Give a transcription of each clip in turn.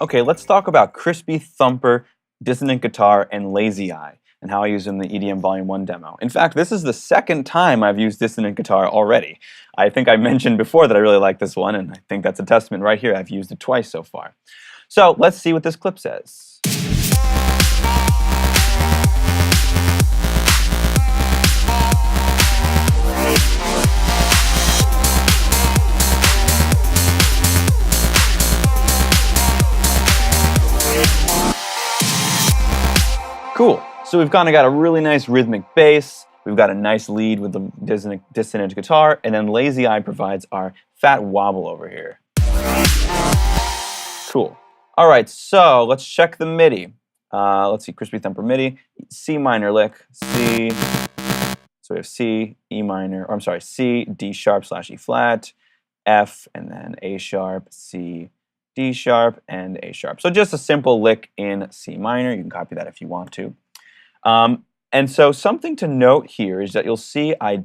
Okay, let's talk about Crispy Thumper, Dissonant Guitar, and Lazy Eye, and how I use them in the EDM Volume 1 demo. In fact, this is the second time I've used Dissonant Guitar already. I think I mentioned before that I really like this one, and I think that's a testament right here. I've used it twice so far. So let's see what this clip says. Cool. So we've kind of got a really nice rhythmic bass. We've got a nice lead with the dissonant guitar, and then Lazy Eye provides our fat wobble over here. Cool. All right, so let's check the MIDI. Let's see, Crispy Thumper MIDI, C minor lick, C. So we have C, E minor, or I'm sorry, C, D sharp / E flat, F, and then A sharp, C, D sharp, and A sharp. So just a simple lick in C minor. You can copy that if you want to. And so something to note here is that you'll see I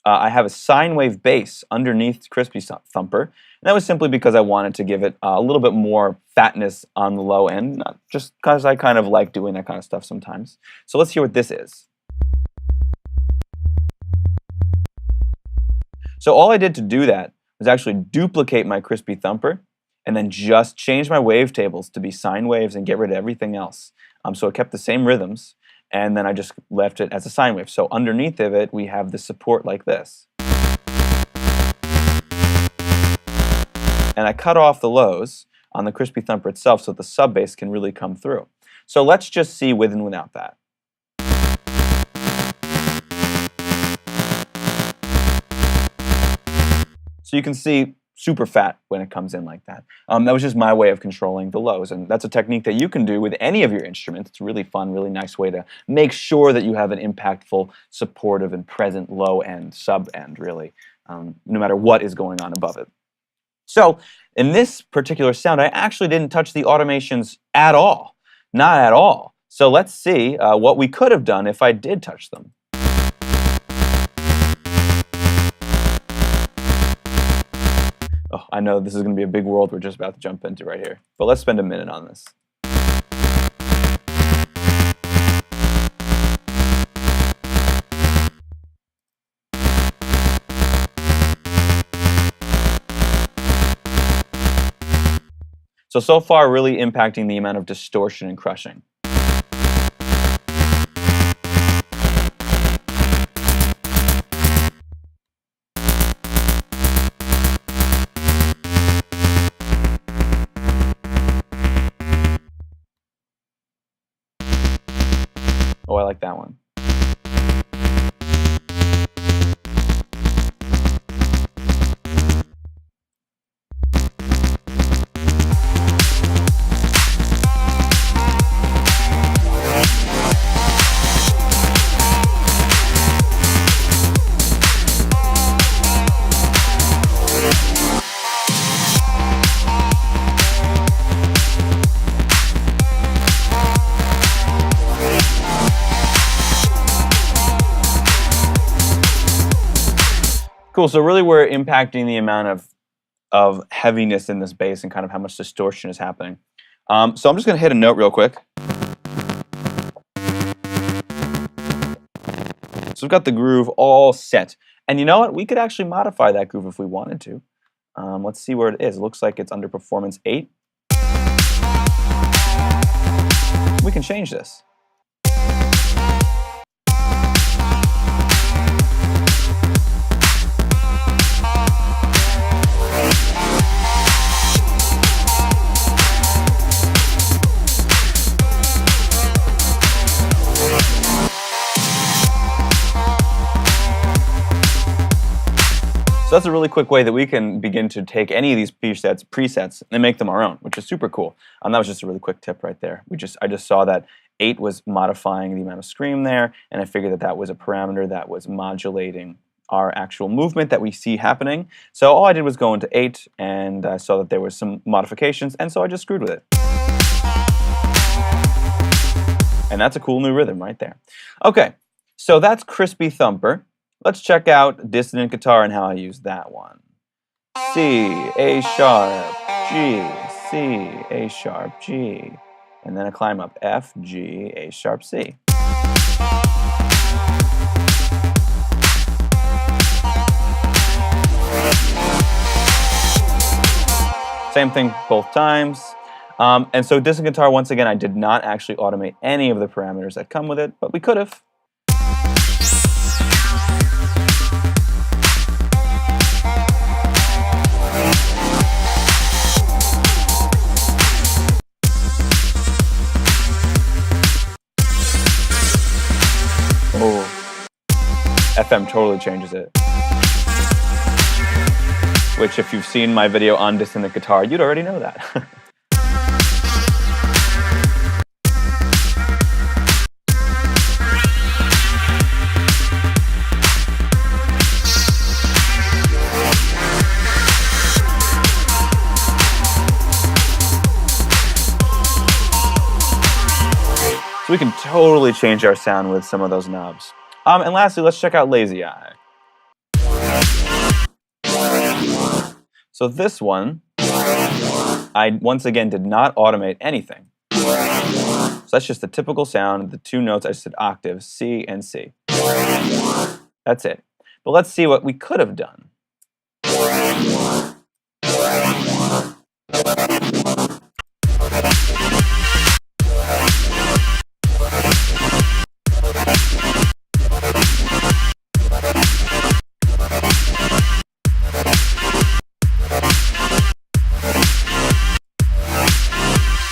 have a sine wave bass underneath Crispy Thumper. And that was simply because I wanted to give it a little bit more fatness on the low end, not just because I kind of like doing that kind of stuff sometimes. So let's hear what this is. So all I did to do that was actually duplicate my Crispy Thumper and then just change my wavetables to be sine waves and get rid of everything else. So it kept the same rhythms, and then I just left it as a sine wave. So underneath of it, we have the support like this. And I cut off the lows on the Crispy Thumper itself so the sub bass can really come through. So let's just see with and without that. So you can see super fat when it comes in like that. That was just my way of controlling the lows, and that's a technique that you can do with any of your instruments. It's a really fun, really nice way to make sure that you have an impactful, supportive, and present low end, sub end, really, no matter what is going on above it. So in this particular sound, I actually didn't touch the automations at all, not at all. So let's see what we could have done if I did touch them. Oh, I know this is going to be a big world we're just about to jump into right here, but let's spend a minute on this. So far really impacting the amount of distortion and crushing. Oh, I like that one. Cool, so really we're impacting the amount of heaviness in this bass and kind of how much distortion is happening. So I'm just going to hit a note real quick. So we've got the groove all set. And you know what? We could actually modify that groove if we wanted to. Let's see where it is. It looks like it's under performance 8. We can change this. So that's a really quick way that we can begin to take any of these presets and make them our own, which is super cool. That was just a really quick tip right there. I just saw that 8 was modifying the amount of scream there, and I figured that that was a parameter that was modulating our actual movement that we see happening. So all I did was go into 8, and I saw that there was some modifications, and so I just screwed with it. And that's a cool new rhythm right there. Okay, so that's Crispy Thumper. Let's check out Dissonant Guitar and how I use that one. C, A sharp, G, C, A sharp, G, and then a climb up, F, G, A sharp, C. Same thing both times. And so Dissonant guitar, once again, I did not actually automate any of the parameters that come with it, but we could have. Oh, FM totally changes it. Which, if you've seen my video on Dissonant guitar, you'd already know that. So we can totally change our sound with some of those knobs. And lastly, let's check out Lazy Eye. So this one, I once again did not automate anything. So that's just the typical sound, the two notes, I just did octaves, C and C. That's it. But let's see what we could have done.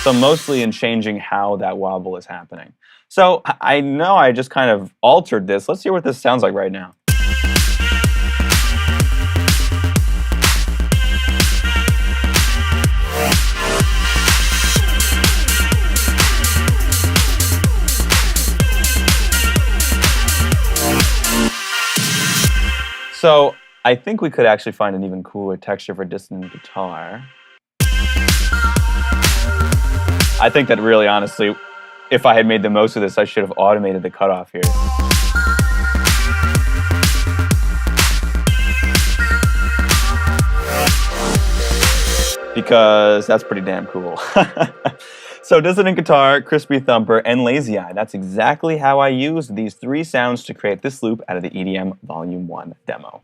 So mostly in changing how that wobble is happening. So I know I just kind of altered this. Let's hear what this sounds like right now. So I think we could actually find an even cooler texture for Dissonant guitar. I think that really, honestly, if I had made the most of this, I should have automated the cutoff here. Because that's pretty damn cool. So Dissonant guitar, Crispy Thumper, and Lazy Eye. That's exactly how I used these three sounds to create this loop out of the EDM Volume 1 demo.